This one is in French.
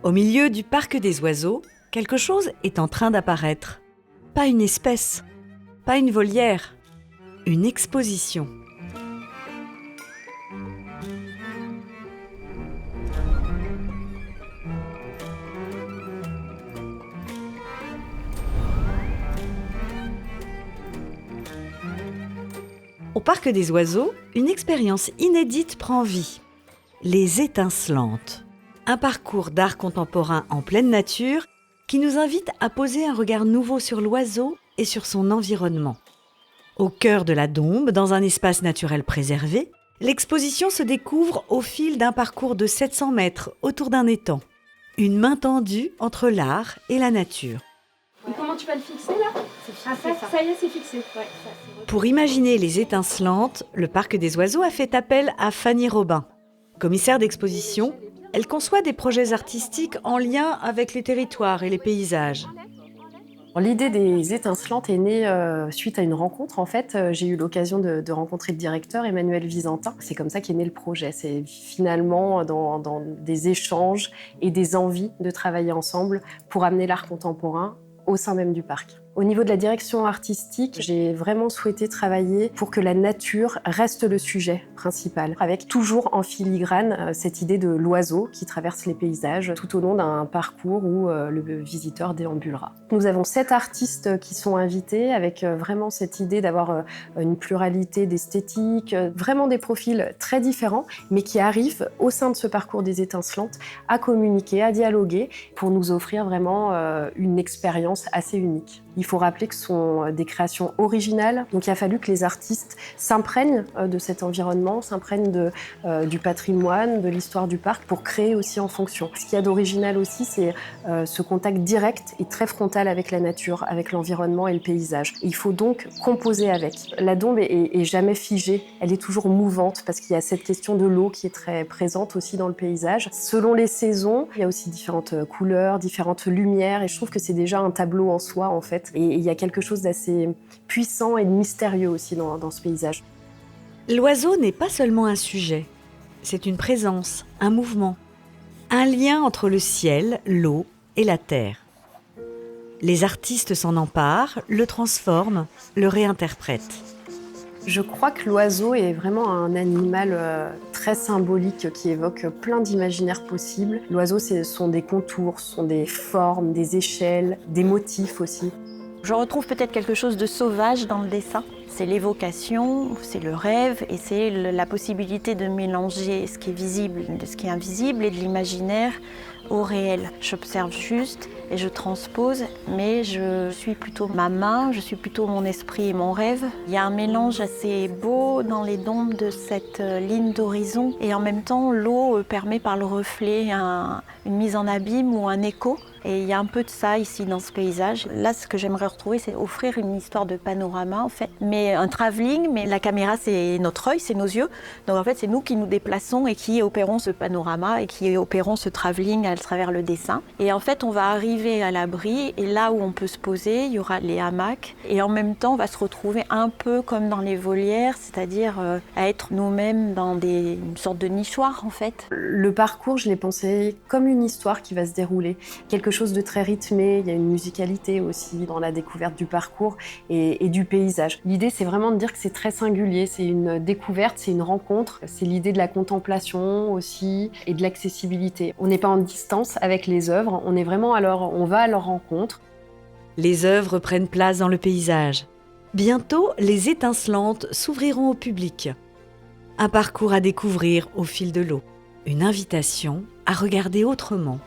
Au milieu du parc des oiseaux, quelque chose est en train d'apparaître. Pas une espèce, pas une volière, une exposition. Au parc des oiseaux, une expérience inédite prend vie. Les étincelantes. Un parcours d'art contemporain en pleine nature qui nous invite à poser un regard nouveau sur l'oiseau et sur son environnement. Au cœur de la Dombes, dans un espace naturel préservé, l'exposition se découvre au fil d'un parcours de 700 mètres autour d'un étang. Une main tendue entre l'art et la nature. Et comment tu vas le fixer là? Ça y est, c'est fixé. Ouais, ça, c'est... Pour imaginer les étincelantes, le Parc des Oiseaux a fait appel à Fanny Robin. Commissaire d'exposition, elle conçoit des projets artistiques en lien avec les territoires et les paysages. L'idée des étincelantes est née suite à une rencontre. En fait, j'ai eu l'occasion de rencontrer le directeur Emmanuel Visantin. C'est comme ça qu'est né le projet. C'est finalement dans des échanges et des envies de travailler ensemble pour amener l'art contemporain au sein même du parc. Au niveau de la direction artistique, j'ai vraiment souhaité travailler pour que la nature reste le sujet principal, avec toujours en filigrane cette idée de l'oiseau qui traverse les paysages tout au long d'un parcours où le visiteur déambulera. Nous avons 7 artistes qui sont invités avec vraiment cette idée d'avoir une pluralité d'esthétiques, vraiment des profils très différents, mais qui arrivent au sein de ce parcours des étincelantes à communiquer, à dialoguer pour nous offrir vraiment une expérience assez unique. Il faut rappeler que ce sont des créations originales, donc il a fallu que les artistes s'imprègnent de cet environnement, s'imprègnent du patrimoine, de l'histoire du parc pour créer aussi en fonction. Ce qu'il y a d'original aussi, c'est ce contact direct et très frontal avec la nature, avec l'environnement et le paysage. Il faut donc composer avec. La Dombe est jamais figée, elle est toujours mouvante parce qu'il y a cette question de l'eau qui est très présente aussi dans le paysage. Selon les saisons, il y a aussi différentes couleurs, différentes lumières et je trouve que c'est déjà un tableau en soi en fait. Et il y a quelque chose d'assez puissant et de mystérieux aussi dans ce paysage. L'oiseau n'est pas seulement un sujet, c'est une présence, un mouvement, un lien entre le ciel, l'eau et la terre. Les artistes s'en emparent, le transforment, le réinterprètent. Je crois que l'oiseau est vraiment un animal très symbolique qui évoque plein d'imaginaires possibles. L'oiseau, ce sont des contours, ce sont des formes, des échelles, des motifs aussi. Je retrouve peut-être quelque chose de sauvage dans le dessin. C'est l'évocation, c'est le rêve et c'est la possibilité de mélanger ce qui est visible de ce qui est invisible et de l'imaginaire au réel. J'observe juste et je transpose, mais je suis plutôt ma main, je suis plutôt mon esprit et mon rêve. Il y a un mélange assez beau dans les Dombes de cette ligne d'horizon et en même temps l'eau permet par le reflet une mise en abîme ou un écho. Et il y a un peu de ça ici dans ce paysage. Là, ce que j'aimerais retrouver, c'est offrir une histoire de panorama en fait, mais un travelling, mais la caméra c'est notre œil, c'est nos yeux. Donc en fait, c'est nous qui nous déplaçons et qui opérons ce panorama et qui opérons ce travelling à travers le dessin. Et en fait, on va arriver à l'abri et là où on peut se poser, il y aura les hamacs et en même temps, on va se retrouver un peu comme dans les volières, c'est-à-dire à être nous-mêmes dans une sorte de nichoir en fait. Le parcours, je l'ai pensé comme une histoire qui va se dérouler. Quelque chose de très rythmé, il y a une musicalité aussi dans la découverte du parcours et du paysage. L'idée, c'est vraiment de dire que c'est très singulier, c'est une découverte, c'est une rencontre, c'est l'idée de la contemplation aussi et de l'accessibilité. On n'est pas en distance avec les œuvres, on est vraiment on va à leur rencontre. Les œuvres prennent place dans le paysage. Bientôt, les étincelantes s'ouvriront au public. Un parcours à découvrir au fil de l'eau. Une invitation à regarder autrement.